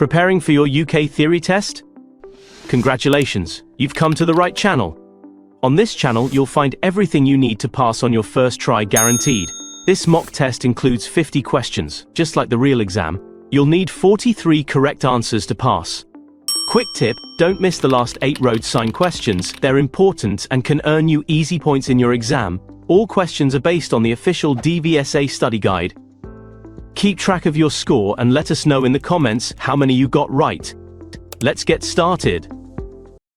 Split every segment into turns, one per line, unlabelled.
Preparing for your UK theory test? Congratulations, you've come to the right channel. On this channel, you'll find everything you need to pass on your first try guaranteed. This mock test includes 50 questions, just like the real exam. You'll need 43 correct answers to pass. Quick tip, don't miss the last 8 road sign questions. They're important and can earn you easy points in your exam. All questions are based on the official DVSA study guide. Keep track of your score and let us know in the comments how many you got right. Let's get started.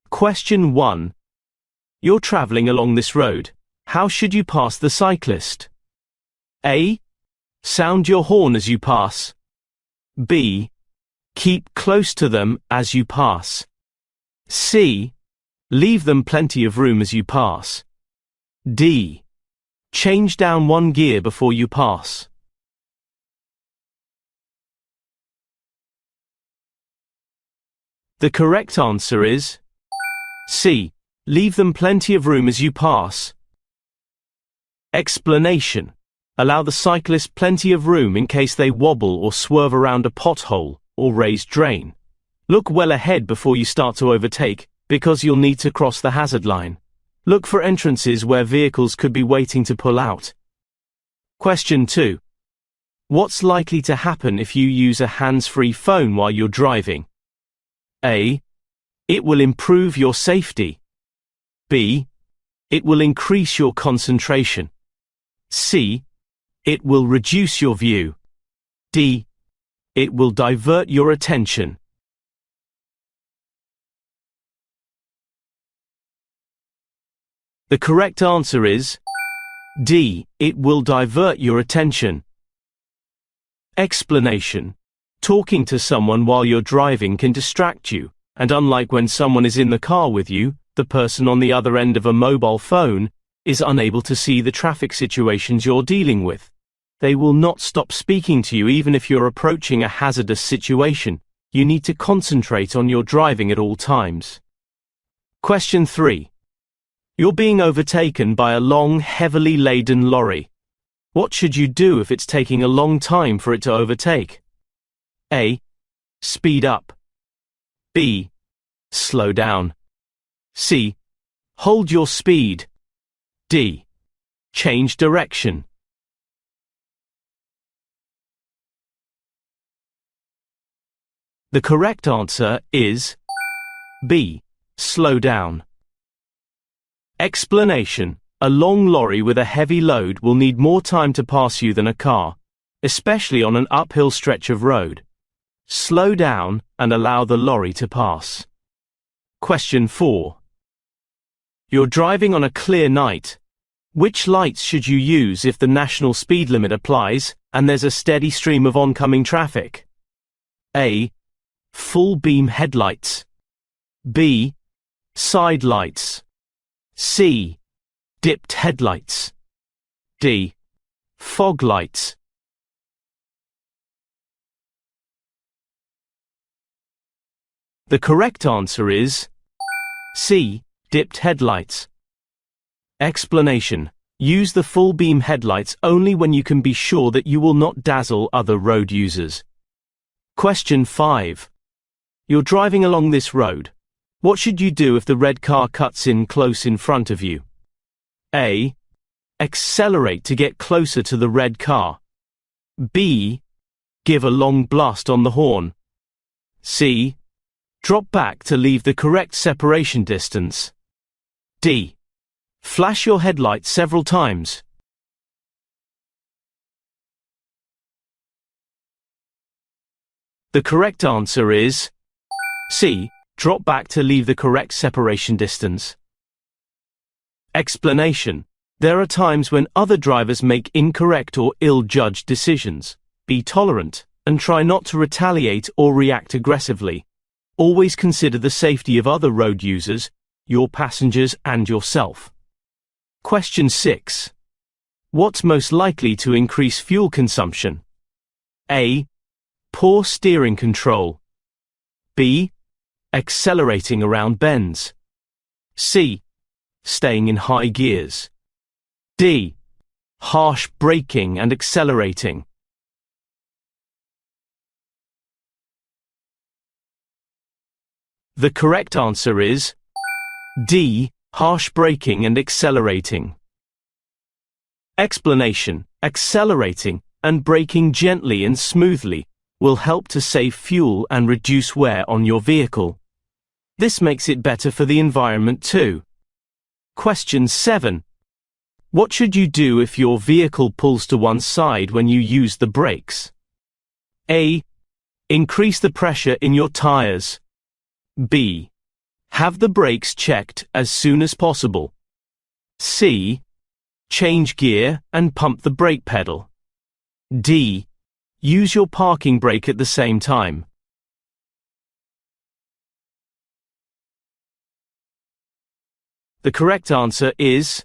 Question 1. You're traveling along this road. How should you pass the cyclist? A. Sound your horn as you pass. B. Keep close to them as you pass. C. Leave them plenty of room as you pass. D. Change down one gear before you pass. The correct answer is C. Leave them plenty of room as you pass. Explanation. Allow the cyclist plenty of room in case they wobble or swerve around a pothole or raised drain. Look well ahead before you start to overtake, because you'll need to cross the hazard line. Look for entrances where vehicles could be waiting to pull out. Question 2. What's likely to happen if you use a hands-free phone while you're driving? A. It will improve your safety. B. It will increase your concentration. C. It will reduce your view. D. It will divert your attention. The correct answer is D. It will divert your attention. Explanation. Talking to someone while you're driving can distract you, and unlike when someone is in the car with you, the person on the other end of a mobile phone is unable to see the traffic situations you're dealing with. They will not stop speaking to you even if you're approaching a hazardous situation. You need to concentrate on your driving at all times. Question 3. You're being overtaken by a long, heavily laden lorry. What should you do if it's taking a long time for it to overtake? A. Speed up. B. Slow down. C. Hold your speed. D. Change direction. The correct answer is B. Slow down. Explanation. A long lorry with a heavy load will need more time to pass you than a car, especially on an uphill stretch of road. Slow down and allow the lorry to pass. Question 4. You're driving on a clear night. Which lights should you use if the national speed limit applies and there's a steady stream of oncoming traffic? A. Full beam headlights. B. Side lights. C. Dipped headlights. D. Fog lights. The correct answer is C. Dipped headlights. Explanation. Use the full beam headlights only when you can be sure that you will not dazzle other road users. Question 5. You're driving along this road. What should you do if the red car cuts in close in front of you? A. Accelerate to get closer to the red car. B. Give a long blast on the horn. C. Drop back to leave the correct separation distance. D. Flash your headlights several times. The correct answer is C. Drop back to leave the correct separation distance. Explanation. There are times when other drivers make incorrect or ill-judged decisions. Be tolerant and try not to retaliate or react aggressively. Always consider the safety of other road users, your passengers and yourself. Question 6. What's most likely to increase fuel consumption? A. Poor steering control. B. Accelerating around bends. C. Staying in high gears. D. Harsh braking and accelerating. The correct answer is D. Harsh braking and accelerating. Explanation: accelerating and braking gently and smoothly will help to save fuel and reduce wear on your vehicle. This makes it better for the environment too. Question 7. What should you do if your vehicle pulls to one side when you use the brakes? A. Increase the pressure in your tires. B. Have the brakes checked as soon as possible. C. Change gear and pump the brake pedal. D. Use your parking brake at the same time. The correct answer is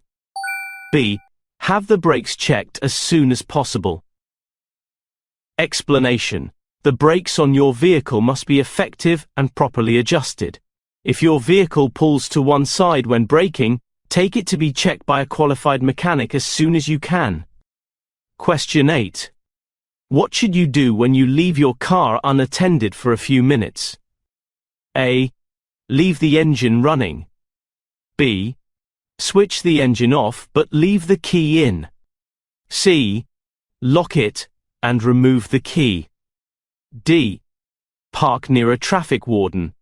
B. Have the brakes checked as soon as possible. Explanation: the brakes on your vehicle must be effective and properly adjusted. If your vehicle pulls to one side when braking, take it to be checked by a qualified mechanic as soon as you can. Question 8. What should you do when you leave your car unattended for a few minutes? A. Leave the engine running. B. Switch the engine off but leave the key in. C. Lock it and remove the key. D. Park near a traffic warden.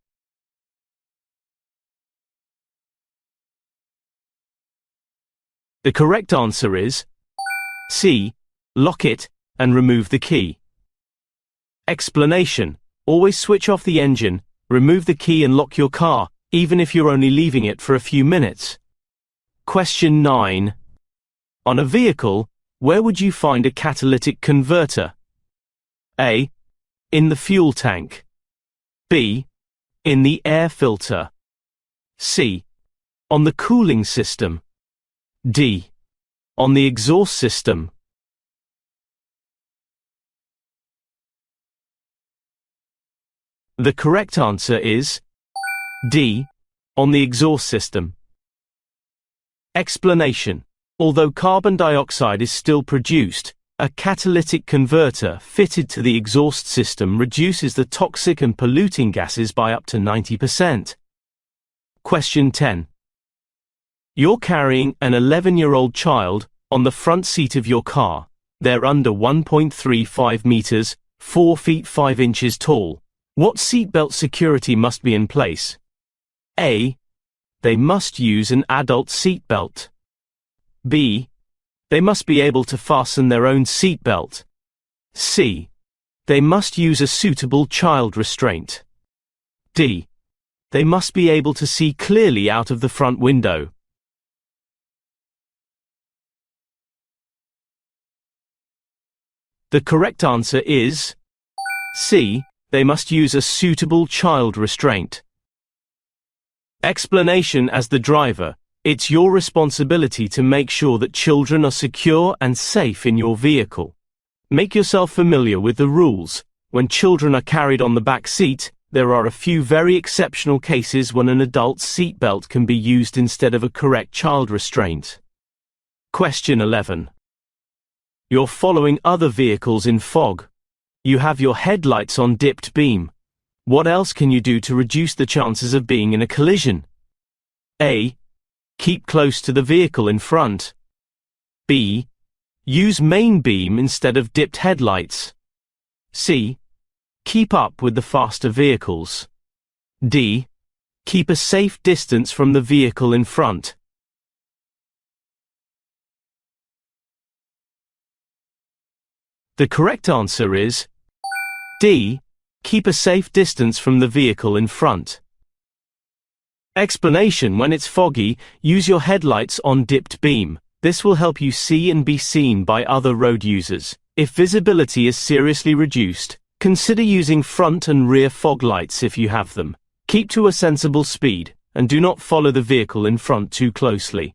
The correct answer is C. Lock it and remove the key. Explanation: always switch off the engine, remove the key and lock your car, even if you're only leaving it for a few minutes. Question 9. On a vehicle, where would you find a catalytic converter? A. In the fuel tank. B. In the air filter. C. On the cooling system. D. On the exhaust system. The correct answer is D. On the exhaust system. Explanation: although carbon dioxide is still produced, a catalytic converter fitted to the exhaust system reduces the toxic and polluting gases by up to 90%. Question 10. You're carrying an 11-year-old child on the front seat of your car. They're under 1.35 meters, 4 feet 5 inches tall. What seatbelt security must be in place? A. They must use an adult seatbelt. B. They must be able to fasten their own seatbelt. C. They must use a suitable child restraint. D. They must be able to see clearly out of the front window. The correct answer is C. They must use a suitable child restraint. Explanation: as the driver, it's your responsibility to make sure that children are secure and safe in your vehicle. Make yourself familiar with the rules. When children are carried on the back seat, there are a few very exceptional cases when an adult seatbelt can be used instead of a correct child restraint. Question 11. You're following other vehicles in fog. You have your headlights on dipped beam. What else can you do to reduce the chances of being in a collision? A. Keep close to the vehicle in front. B. Use main beam instead of dipped headlights. C. Keep up with the faster vehicles. D. Keep a safe distance from the vehicle in front. The correct answer is D. Keep a safe distance from the vehicle in front. Explanation: when it's foggy, use your headlights on dipped beam. This will help you see and be seen by other road users. If visibility is seriously reduced, consider using front and rear fog lights if you have them. Keep to a sensible speed, and do not follow the vehicle in front too closely.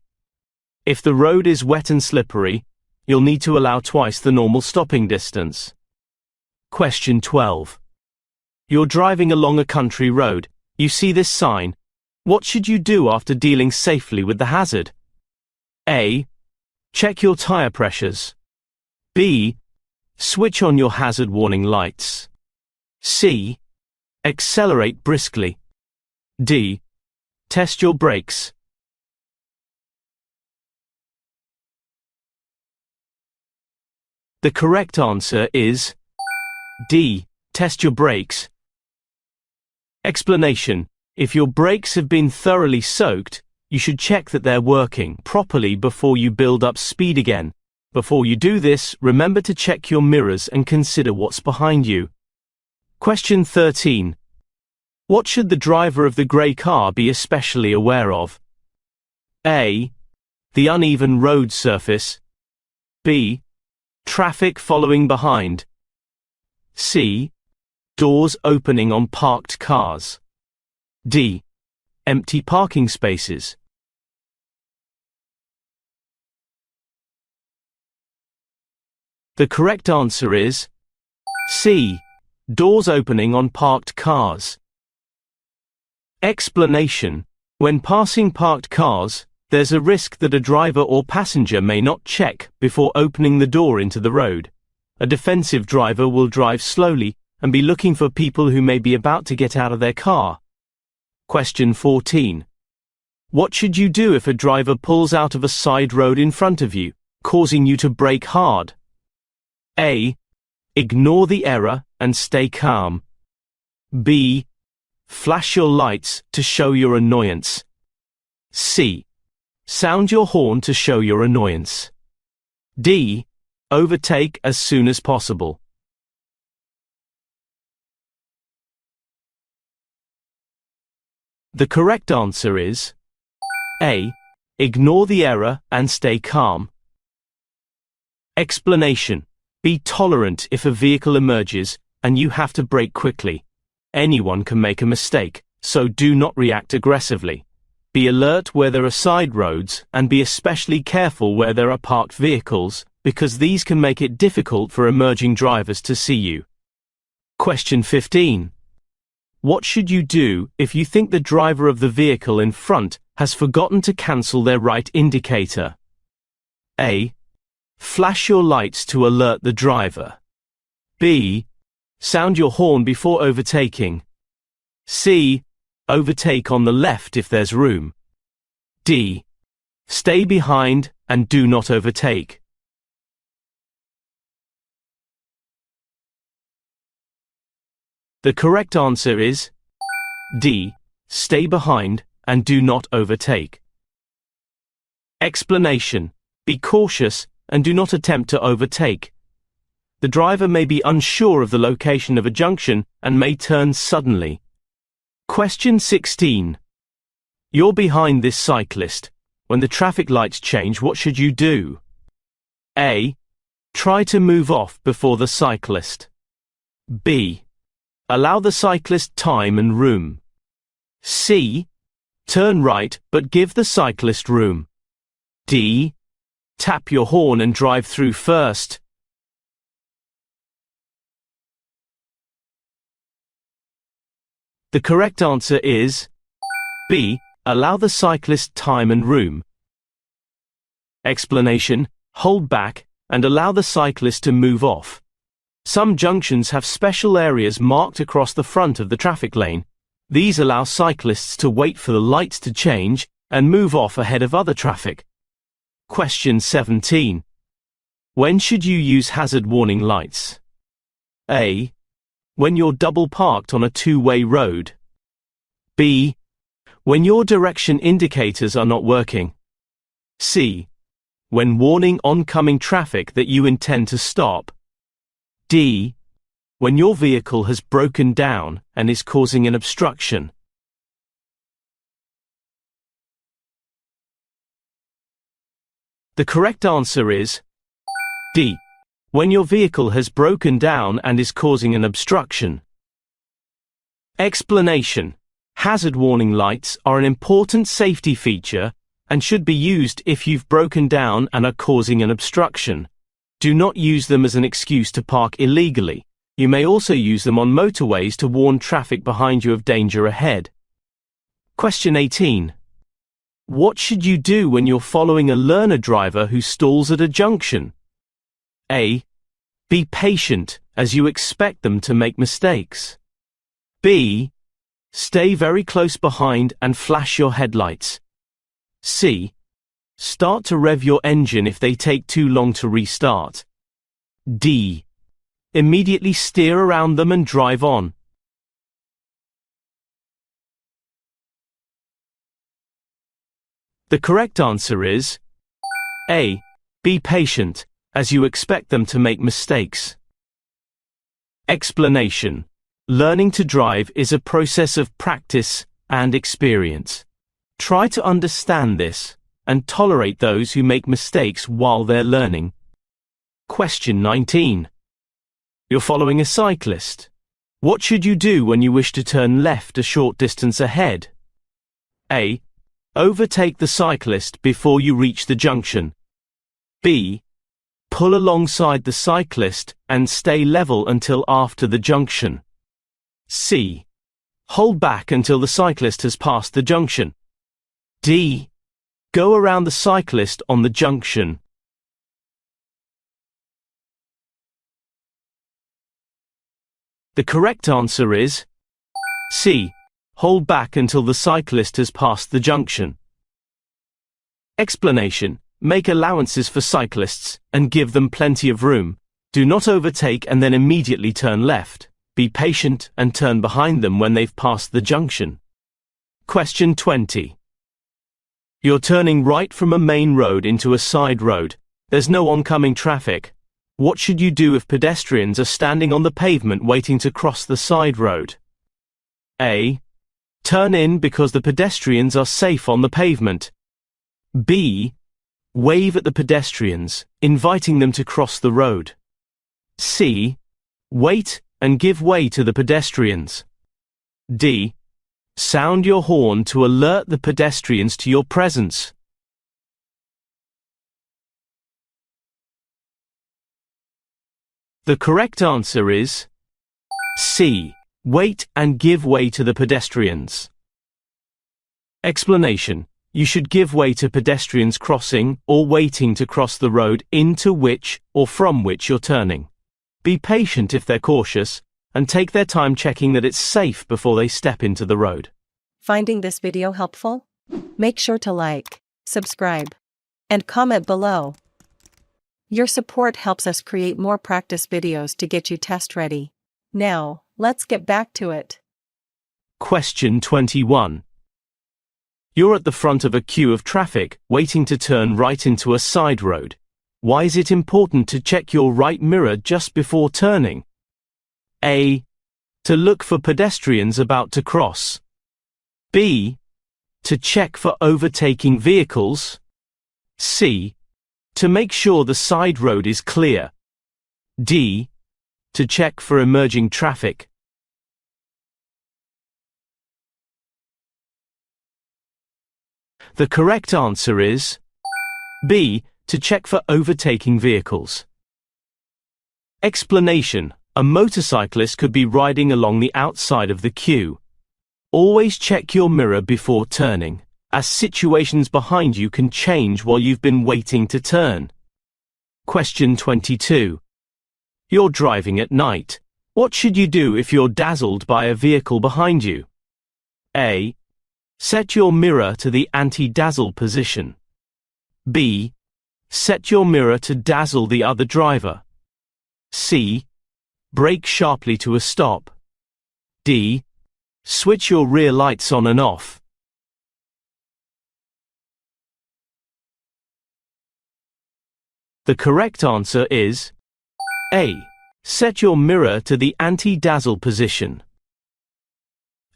If the road is wet and slippery, you'll need to allow twice the normal stopping distance. Question 12. You're driving along a country road. You see this sign. What should you do after dealing safely with the hazard? A. Check your tire pressures. B. Switch on your hazard warning lights. C. Accelerate briskly. D. Test your brakes. The correct answer is D. Test your brakes. Explanation: if your brakes have been thoroughly soaked, you should check that they're working properly before you build up speed again. Before you do this, remember to check your mirrors and consider what's behind you. Question 13. What should the driver of the grey car be especially aware of? A. The uneven road surface. B. Traffic following behind. C. Doors opening on parked cars. D. Empty parking spaces. The correct answer is C. Doors opening on parked cars. Explanation: when passing parked cars, there's a risk that a driver or passenger may not check before opening the door into the road. A defensive driver will drive slowly and be looking for people who may be about to get out of their car. Question 14. What should you do if a driver pulls out of a side road in front of you, causing you to brake hard? A. Ignore the error and stay calm. B. Flash your lights to show your annoyance. C. Sound your horn to show your annoyance. D. Overtake as soon as possible. The correct answer is A. Ignore the error and stay calm. Explanation: be tolerant if a vehicle emerges and you have to brake quickly. Anyone can make a mistake, so do not react aggressively. Be alert where there are side roads and be especially careful where there are parked vehicles, because these can make it difficult for emerging drivers to see you. Question 15. What should you do if you think the driver of the vehicle in front has forgotten to cancel their right indicator? A. Flash your lights to alert the driver. B. Sound your horn before overtaking. C. Overtake on the left if there's room. D. Stay behind and do not overtake. The correct answer is D. Stay behind and do not overtake. Explanation: be cautious and do not attempt to overtake. The driver may be unsure of the location of a junction and may turn suddenly. Question 16. You're behind this cyclist. When the traffic lights change, what should you do? A. Try to move off before the cyclist. B. Allow the cyclist time and room. C. Turn right but give the cyclist room. D. Tap your horn and drive through first. The correct answer is B. Allow the cyclist time and room. Explanation: hold back and allow the cyclist to move off. Some junctions have special areas marked across the front of the traffic lane. These allow cyclists to wait for the lights to change and move off ahead of other traffic. Question 17. When should you use hazard warning lights? A. When you're double parked on a two-way road. B. When your direction indicators are not working. C. When warning oncoming traffic that you intend to stop. D. When your vehicle has broken down and is causing an obstruction. The correct answer is D. When your vehicle has broken down and is causing an obstruction. Explanation: hazard warning lights are an important safety feature and should be used if you've broken down and are causing an obstruction. Do not use them as an excuse to park illegally. You may also use them on motorways to warn traffic behind you of danger ahead. Question 18. What should you do when you're following a learner driver who stalls at a junction? A. Be patient, as you expect them to make mistakes. B. Stay very close behind and flash your headlights. C. Start to rev your engine if they take too long to restart. D. Immediately steer around them and drive on. The correct answer is A. Be patient, as you expect them to make mistakes. Explanation. Learning to drive is a process of practice and experience. Try to understand this and tolerate those who make mistakes while they're learning. Question 19. You're following a cyclist. What should you do when you wish to turn left a short distance ahead? A. Overtake the cyclist before you reach the junction. B. Pull alongside the cyclist and stay level until after the junction. C. Hold back until the cyclist has passed the junction. D. Go around the cyclist on the junction. The correct answer is C. Hold back until the cyclist has passed the junction. Explanation. Make allowances for cyclists and give them plenty of room. Do not overtake and then immediately turn left. Be patient and turn behind them when they've passed the junction. Question 20. You're turning right from a main road into a side road. There's no oncoming traffic. What should you do if pedestrians are standing on the pavement waiting to cross the side road? A. Turn in because the pedestrians are safe on the pavement. B. Wave at the pedestrians, inviting them to cross the road. C. Wait and give way to the pedestrians. D. Sound your horn to alert the pedestrians to your presence. The correct answer is C. Wait and give way to the pedestrians. Explanation. You should give way to pedestrians crossing or waiting to cross the road into which or from which you're turning. Be patient if they're cautious, and take their time checking that it's safe before they step into the road.
Finding this video helpful? Make sure to like, subscribe, and comment below. Your support helps us create more practice videos to get you test ready. Now, let's get back to it.
Question 21. You're at the front of a queue of traffic, waiting to turn right into a side road. Why is it important to check your right mirror just before turning? A. To look for pedestrians about to cross. B. To check for overtaking vehicles. C. To make sure the side road is clear. D. To check for emerging traffic. The correct answer is B. To check for overtaking vehicles. Explanation. A motorcyclist could be riding along the outside of the queue. Always check your mirror before turning, as situations behind you can change while you've been waiting to turn. Question 22. You're driving at night. What should you do if you're dazzled by a vehicle behind you? A. Set your mirror to the anti-dazzle position. B. Set your mirror to dazzle the other driver. C. Brake sharply to a stop. D. Switch your rear lights on and off. The correct answer is A. Set your mirror to the anti-dazzle position.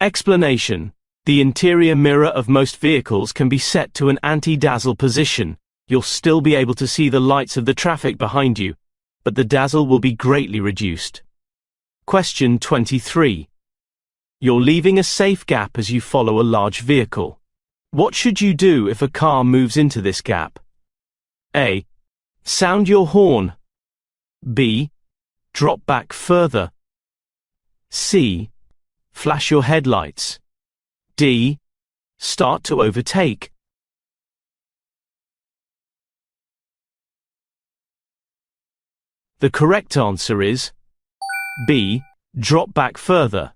Explanation. The interior mirror of most vehicles can be set to an anti-dazzle position. You'll still be able to see the lights of the traffic behind you, but the dazzle will be greatly reduced. Question 23. You're leaving a safe gap as you follow a large vehicle. What should you do if a car moves into this gap? A. Sound your horn. B. Drop back further. C. Flash your headlights. D. Start to overtake. The correct answer is B. Drop back further.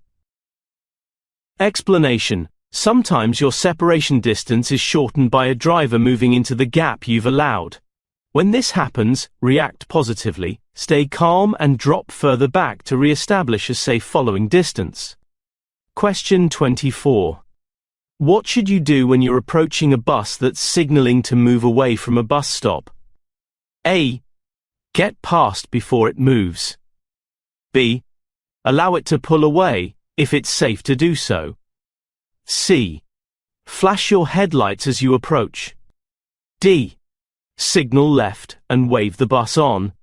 Explanation: sometimes your separation distance is shortened by a driver moving into the gap you've allowed. When this happens, react positively, stay calm and drop further back to re-establish a safe following distance. Question 24. What should you do when you're approaching a bus that's signaling to move away from a bus stop? A. Get past before it moves. B. Allow it to pull away, if it's safe to do so. C. Flash your headlights as you approach. D. Signal left and wave the bus on.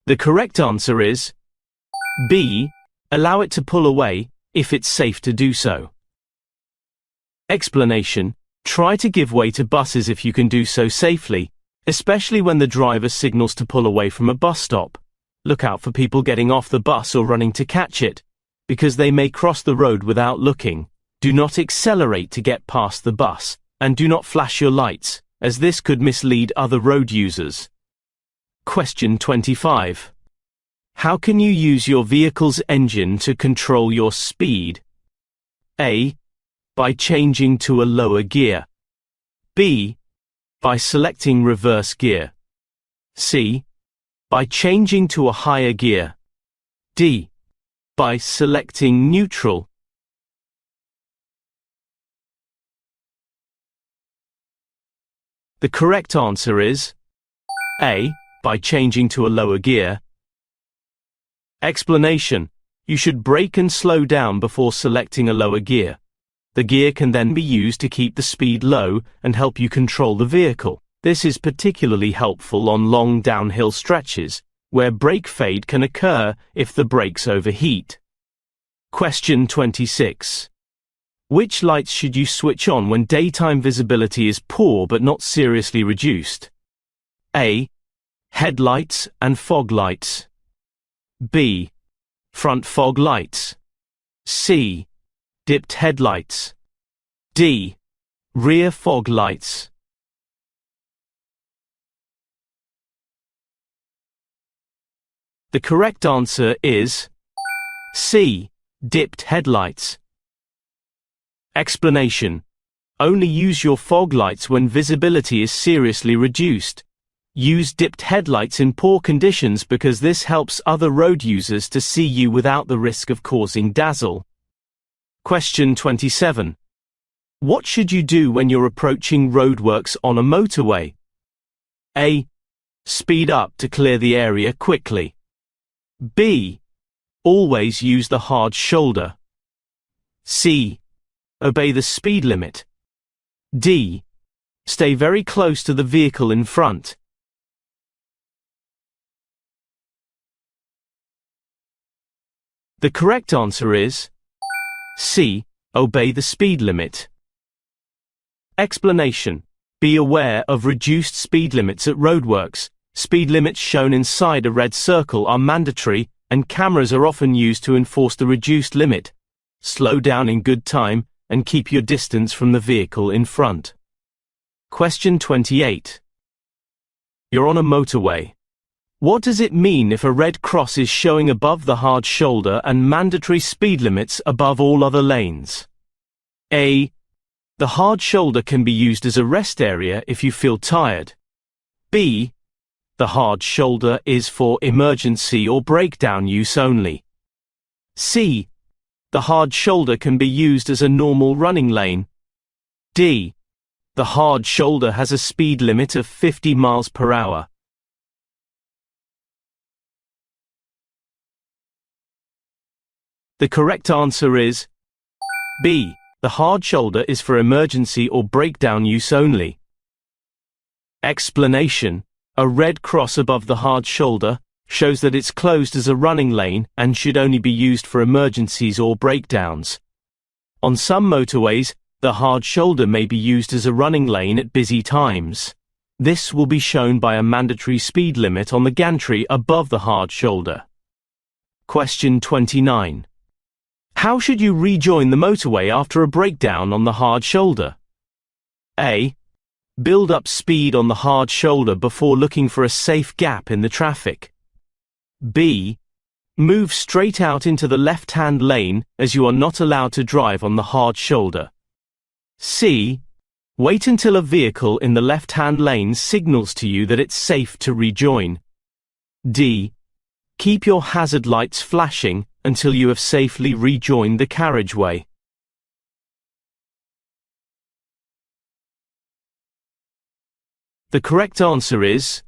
The correct answer is B. Allow it to pull away, if it's safe to do so. Explanation: try to give way to buses if you can do so safely, especially when the driver signals to pull away from a bus stop. Look out for people getting off the bus or running to catch it, because they may cross the road without looking. Do not accelerate to get past the bus, and do not flash your lights, as this could mislead other road users. Question 25. How can you use your vehicle's engine to control your speed? A. By changing to a lower gear. B. By selecting reverse gear. C. By changing to a higher gear. D. By selecting neutral. The correct answer is A. By changing to a lower gear. Explanation: you should brake and slow down before selecting a lower gear. The gear can then be used to keep the speed low and help you control the vehicle. This is particularly helpful on long downhill stretches, where brake fade can occur if the brakes overheat. Question 26. Which lights should you switch on when daytime visibility is poor but not seriously reduced? A. Headlights and fog lights. B. Front fog lights. C. Dipped headlights. D. Rear fog lights. The correct answer is C. Dipped headlights. Explanation: only use your fog lights when visibility is seriously reduced. Use dipped headlights in poor conditions because this helps other road users to see you without the risk of causing dazzle. Question 27. What should you do when you're approaching roadworks on a motorway? A. Speed up to clear the area quickly. B. Always use the hard shoulder. C. Obey the speed limit. D. Stay very close to the vehicle in front. The correct answer is C. Obey the speed limit. Explanation: be aware of reduced speed limits at roadworks. Speed limits shown inside a red circle are mandatory, and cameras are often used to enforce the reduced limit. Slow down in good time, and keep your distance from the vehicle in front. Question 28. You're on a motorway. What does it mean if a red cross is showing above the hard shoulder and mandatory speed limits above all other lanes? A. The hard shoulder can be used as a rest area if you feel tired. B. The hard shoulder is for emergency or breakdown use only. C. The hard shoulder can be used as a normal running lane. D. The hard shoulder has a speed limit of 50 miles per hour. The correct answer is B. The hard shoulder is for emergency or breakdown use only. Explanation: a red cross above the hard shoulder shows that it's closed as a running lane and should only be used for emergencies or breakdowns. On some motorways, the hard shoulder may be used as a running lane at busy times. This will be shown by a mandatory speed limit on the gantry above the hard shoulder. Question 29. How should you rejoin the motorway after a breakdown on the hard shoulder? A. Build up speed on the hard shoulder before looking for a safe gap in the traffic. B. Move straight out into the left-hand lane as you are not allowed to drive on the hard shoulder. C. Wait until a vehicle in the left-hand lane signals to you that it's safe to rejoin. D. Keep your hazard lights flashing until you have safely rejoined the carriageway. The correct answer is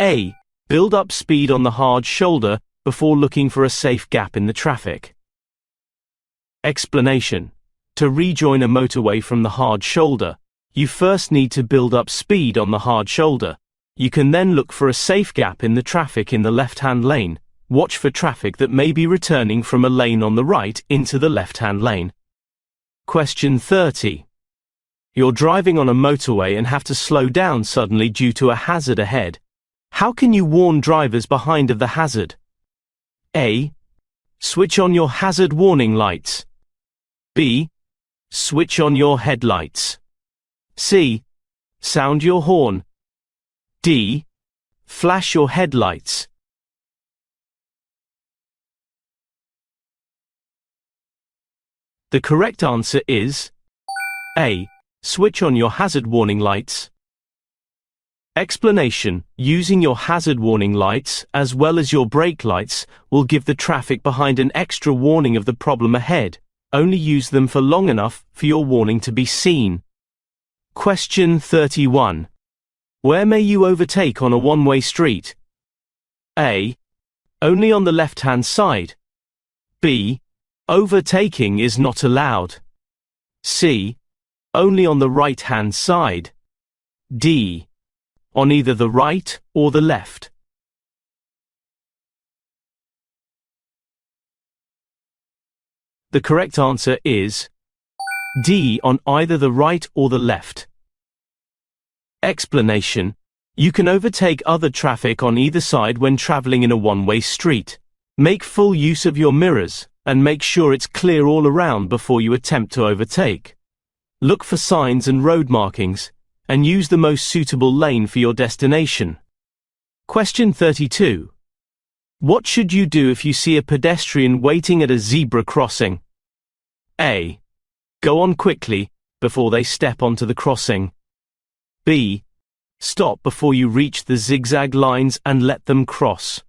A. Build up speed on the hard shoulder before looking for a safe gap in the traffic. Explanation. To rejoin a motorway from the hard shoulder, you first need to build up speed on the hard shoulder. You can then look for a safe gap in the traffic in the left-hand lane. Watch for traffic that may be returning from a lane on the right into the left-hand lane. Question 30. You're driving on a motorway and have to slow down suddenly due to a hazard ahead. How can you warn drivers behind of the hazard? A. Switch on your hazard warning lights. B. Switch on your headlights. C. Sound your horn. D. Flash your headlights. The correct answer is A. Switch on your hazard warning lights. Explanation. Using your hazard warning lights as well as your brake lights will give the traffic behind an extra warning of the problem ahead. Only use them for long enough for your warning to be seen. Question 31. Where may you overtake on a one-way street? A. Only on the left-hand side. B. Overtaking is not allowed. C. Only on the right-hand side. D. On either the right or the left. The correct answer is D. On either the right or the left. Explanation. You can overtake other traffic on either side when traveling in a one-way street. Make full use of your mirrors and make sure it's clear all around before you attempt to overtake. Look for signs and road markings and use the most suitable lane for your destination. Question 32. What should you do if you see a pedestrian waiting at a zebra crossing? A. Go on quickly before they step onto the crossing. B. Stop before you reach the zigzag lines and let them cross.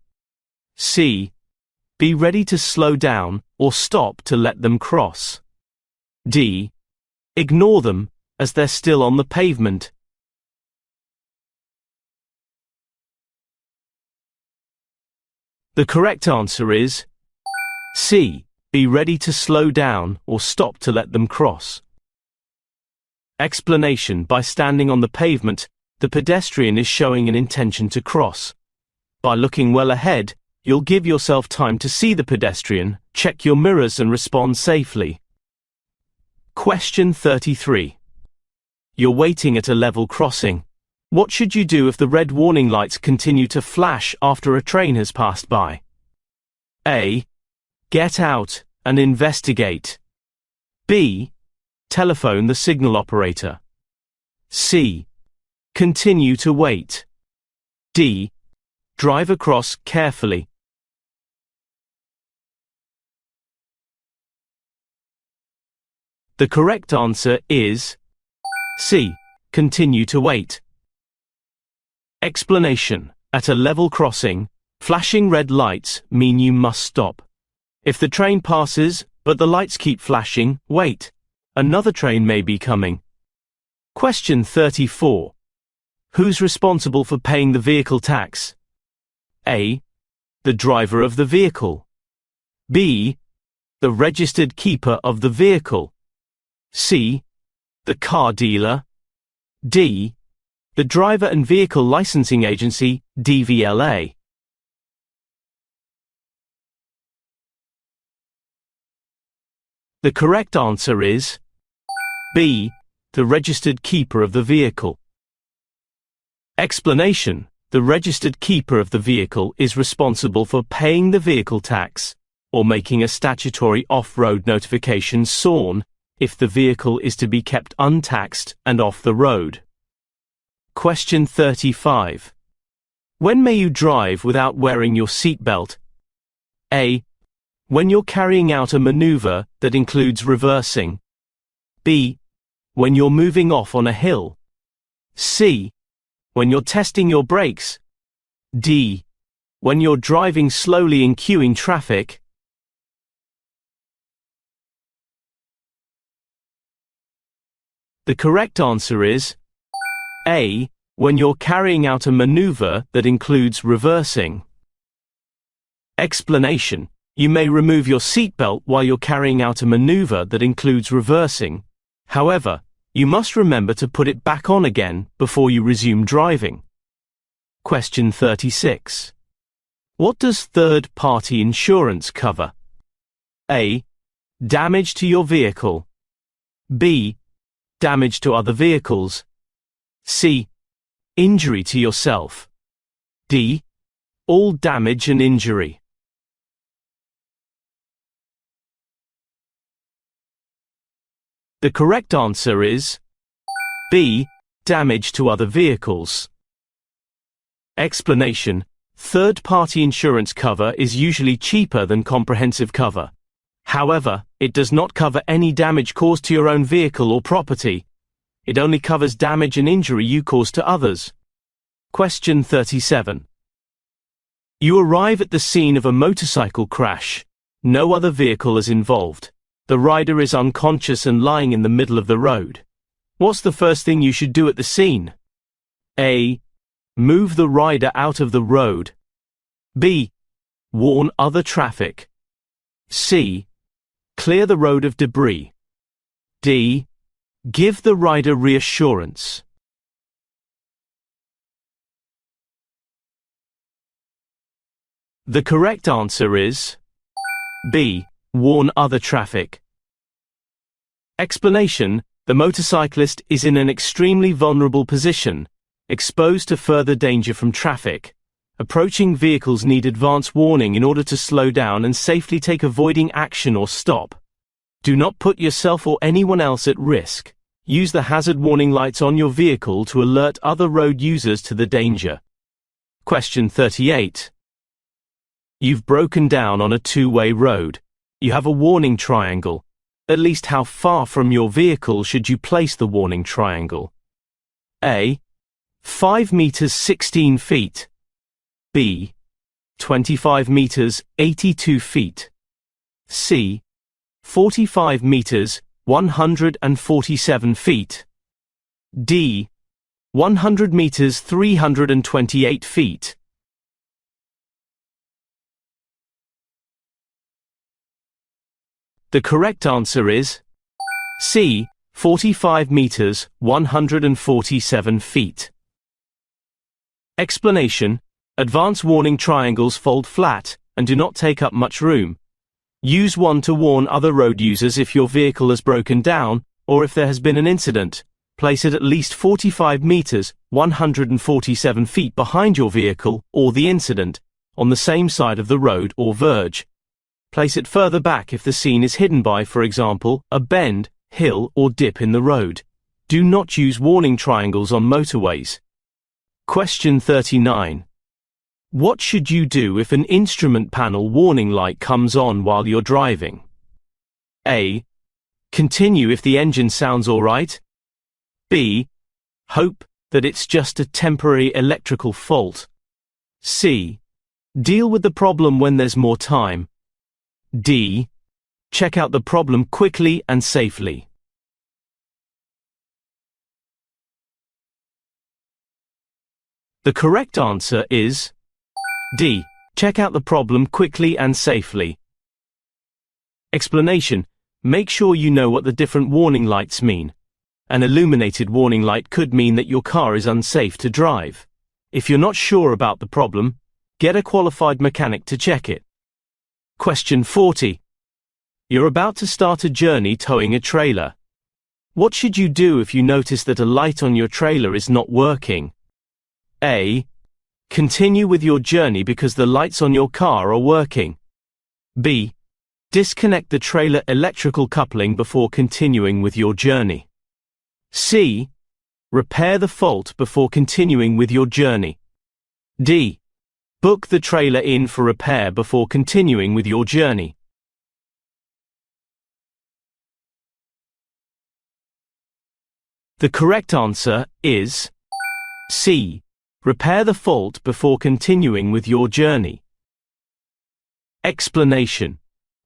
C. Be ready to slow down or stop to let them cross. D. Ignore them as they're still on the pavement. The correct answer is C. Be ready to slow down or stop to let them cross. Explanation. By standing on the pavement, the pedestrian is showing an intention to cross. By looking well ahead, you'll give yourself time to see the pedestrian, check your mirrors and respond safely. Question 33. You're waiting at a level crossing. What should you do if the red warning lights continue to flash after a train has passed by? A. Get out and investigate. B. Telephone the signal operator. C. Continue to wait. D. Drive across carefully. The correct answer is C. Continue to wait. Explanation. At a level crossing, flashing red lights mean you must stop. If the train passes, but the lights keep flashing, wait. Another train may be coming. Question 34. Who's responsible for paying the vehicle tax? A. The driver of the vehicle. B. The registered keeper of the vehicle. C. The car dealer. D. The driver and vehicle licensing agency, DVLA. The correct answer is B. The registered keeper of the vehicle. Explanation. The registered keeper of the vehicle is responsible for paying the vehicle tax or making a statutory off-road notification SORN if the vehicle is to be kept untaxed and off the road. Question 35. When may you drive without wearing your seatbelt? A. When you're carrying out a maneuver that includes reversing. B. When you're moving off on a hill. C. When you're testing your brakes. D. When you're driving slowly in queuing traffic. The correct answer is A. When you're carrying out a maneuver that includes reversing. Explanation: you may remove your seatbelt while you're carrying out a maneuver that includes reversing. However, you must remember to put it back on again before you resume driving. Question 36. What does third-party insurance cover? A. Damage to your vehicle. B. Damage to other vehicles. C. Injury to yourself. D. All damage and injury. The correct answer is B. Damage to other vehicles. Explanation: third-party insurance cover is usually cheaper than comprehensive cover. However, it does not cover any damage caused to your own vehicle or property. It only covers damage and injury you cause to others. Question 37. You arrive at the scene of a motorcycle crash. No other vehicle is involved. The rider is unconscious and lying in the middle of the road. What's the first thing you should do at the scene? A. Move the rider out of the road. B. Warn other traffic. C. Clear the road of debris. D. Give the rider reassurance. The correct answer is B. Warn other traffic. Explanation: the motorcyclist is in an extremely vulnerable position, exposed to further danger from traffic. Approaching vehicles need advance warning in order to slow down and safely take avoiding action or stop. Do not put yourself or anyone else at risk. Use the hazard warning lights on your vehicle to alert other road users to the danger. Question 38. You've broken down on a two-way road. You have a warning triangle. At least how far from your vehicle should you place the warning triangle? A. 5 meters 16 feet. B. 25 meters 82 feet. C. 45 meters 147 feet. D. 100 meters 328 feet. The correct answer is C. 45 meters 147 feet. Explanation: advance warning triangles fold flat and do not take up much room. Use one to warn other road users if your vehicle has broken down or if there has been an incident. Place it at least 45 meters 147 feet behind your vehicle or the incident, on the same side of the road or verge. Place it further back if the scene is hidden by, for example, a bend, hill or dip in the road. Do not use warning triangles on motorways. Question 39. What should you do if an instrument panel warning light comes on while you're driving? A. Continue if the engine sounds alright. B. Hope that it's just a temporary electrical fault. C. Deal with the problem when there's more time. D. Check out the problem quickly and safely. The correct answer is D. Check out the problem quickly and safely. Explanation: make sure you know what the different warning lights mean. An illuminated warning light could mean that your car is unsafe to drive. If you're not sure about the problem, get a qualified mechanic to check it. Question 40. You're about to start a journey towing a trailer. What should you do if you notice that a light on your trailer is not working? A. Continue with your journey because the lights on your car are working. B. Disconnect the trailer electrical coupling before continuing with your journey. C. Repair the fault before continuing with your journey. D. Book the trailer in for repair before continuing with your journey. The correct answer is C. Repair the fault before continuing with your journey. Explanation.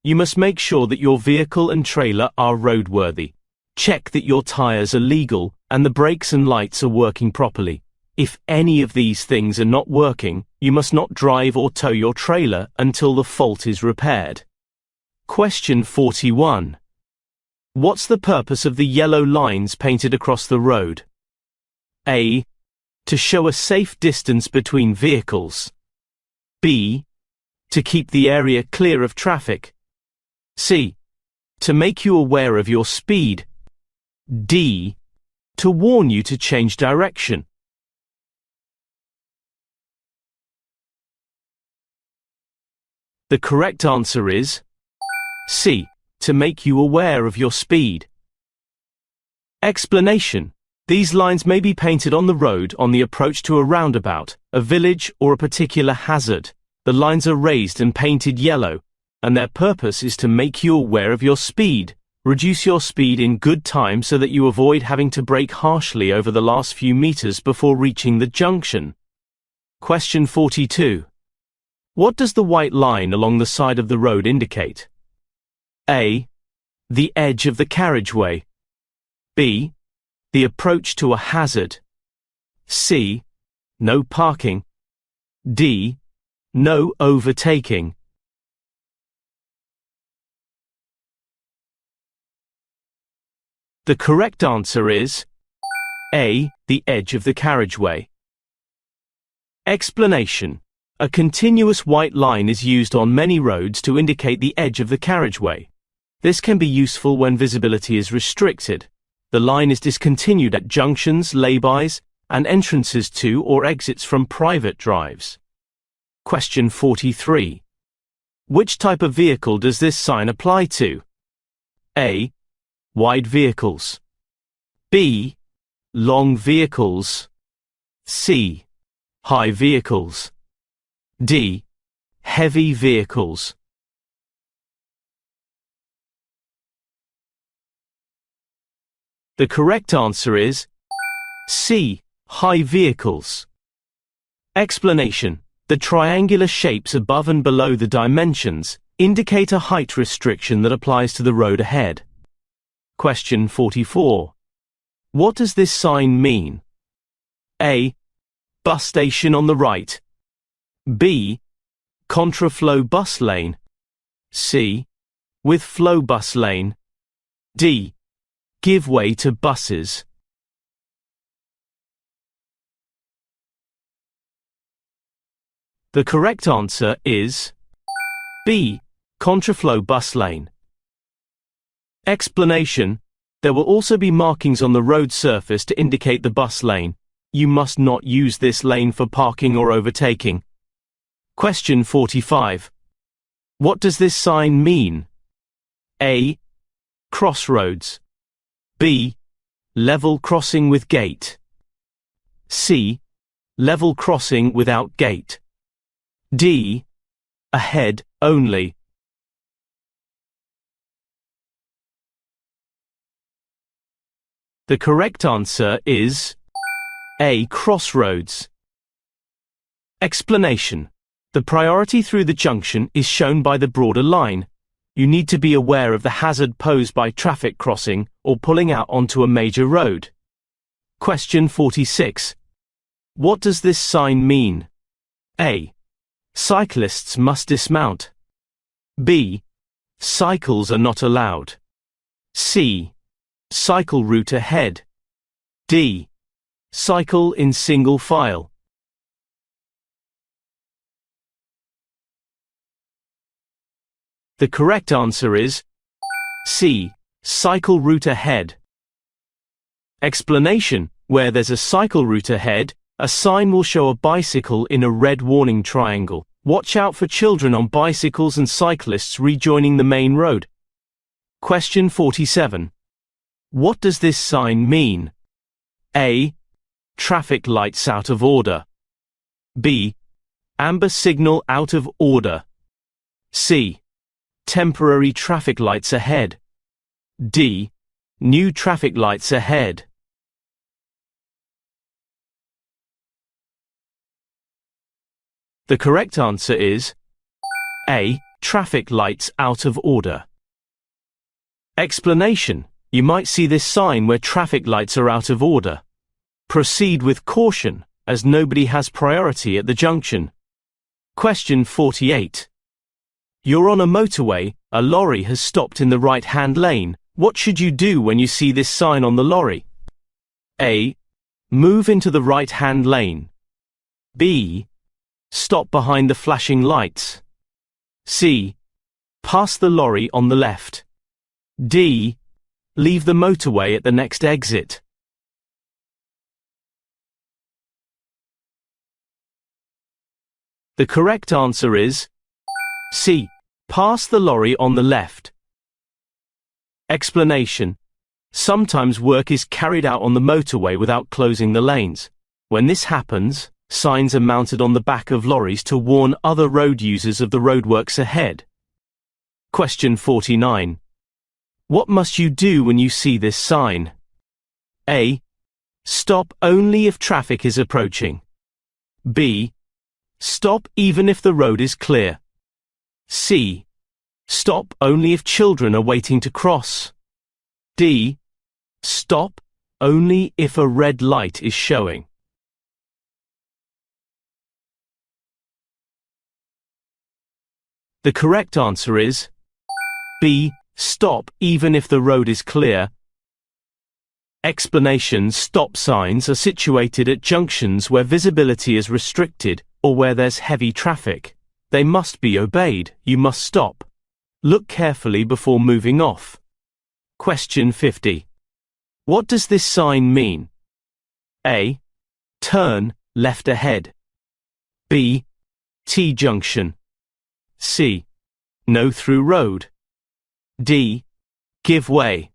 You must make sure that your vehicle and trailer are roadworthy. Check that your tires are legal and the brakes and lights are working properly. If any of these things are not working, you must not drive or tow your trailer until the fault is repaired. Question 41. What's the purpose of the yellow lines painted across the road? A. To show a safe distance between vehicles. B. To keep the area clear of traffic. C. To make you aware of your speed. D. To warn you to change direction. The correct answer is C. To make you aware of your speed. Explanation. These lines may be painted on the road on the approach to a roundabout, a village, or a particular hazard. The lines are raised and painted yellow, and their purpose is to make you aware of your speed. Reduce your speed in good time so that you avoid having to brake harshly over the last few meters before reaching the junction. Question 42. What does the white line along the side of the road indicate? A. The edge of the carriageway. B. The approach to a hazard. C. No parking. D. No overtaking. The correct answer is A. The edge of the carriageway. Explanation. A continuous white line is used on many roads to indicate the edge of the carriageway. This can be useful when visibility is restricted. The line is discontinued at junctions, lay-bys, and entrances to or exits from private drives. Question 43. Which type of vehicle does this sign apply to? A. Wide vehicles. B. Long vehicles. C. High vehicles. D. Heavy vehicles. The correct answer is C. High vehicles. Explanation. The triangular shapes above and below the dimensions indicate a height restriction that applies to the road ahead. Question 44. What does this sign mean? A. Bus station on the right. B. Contraflow bus lane. C. With flow bus lane. D. Give way to buses. The correct answer is B. Contraflow bus lane. Explanation. There will also be markings on the road surface to indicate the bus lane. You must not use this lane for parking or overtaking. Question 45. What does this sign mean? A. Crossroads. B. Level crossing with gate. C. Level crossing without gate. D. Ahead only. The correct answer is A. Crossroads. Explanation. The priority through the junction is shown by the broader line. You need to be aware of the hazard posed by traffic crossing or pulling out onto a major road. Question 46. What does this sign mean? A. Cyclists must dismount. B. Cycles are not allowed. C. Cycle route ahead. D. Cycle in single file. The correct answer is C. Cycle route ahead. Explanation. Where there's a cycle route ahead, a sign will show a bicycle in a red warning triangle. Watch out for children on bicycles and cyclists rejoining the main road. Question 47. What does this sign mean? A. Traffic lights out of order. B. Amber signal out of order. C. Temporary traffic lights ahead. D. New traffic lights ahead. The correct answer is A. Traffic lights out of order. Explanation. You might see this sign where traffic lights are out of order. Proceed with caution, as nobody has priority at the junction. Question 48. You're on a motorway, a lorry has stopped in the right-hand lane. What should you do when you see this sign on the lorry? A. Move into the right-hand lane. B. Stop behind the flashing lights. C. Pass the lorry on the left. D. Leave the motorway at the next exit. The correct answer is C. Pass the lorry on the left. Explanation. Sometimes work is carried out on the motorway without closing the lanes. When this happens, signs are mounted on the back of lorries to warn other road users of the roadworks ahead. Question 49. What must you do when you see this sign? A. Stop only if traffic is approaching. B. Stop even if the road is clear. C. Stop only if children are waiting to cross. D. Stop only if a red light is showing. The correct answer is B. Stop even if the road is clear. Explanation. Stop signs are situated at junctions where visibility is restricted or where there's heavy traffic. They must be obeyed. You must stop. Look carefully before moving off. Question 50. What does this sign mean? A. Turn left ahead. B. T-junction. C. No through road. D. Give way.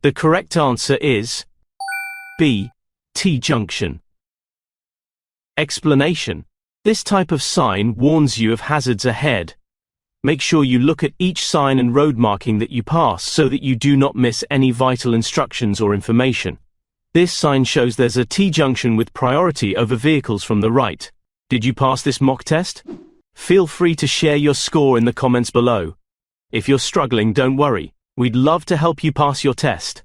The correct answer is B. T-junction. Explanation. This type of sign warns you of hazards ahead. Make sure you look at each sign and road marking that you pass so that you do not miss any vital instructions or information. This sign shows there's a T-junction with priority over vehicles from the right. Did you pass this mock test? Feel free to share your score in the comments below. If you're struggling, don't worry. We'd love to help you pass your test.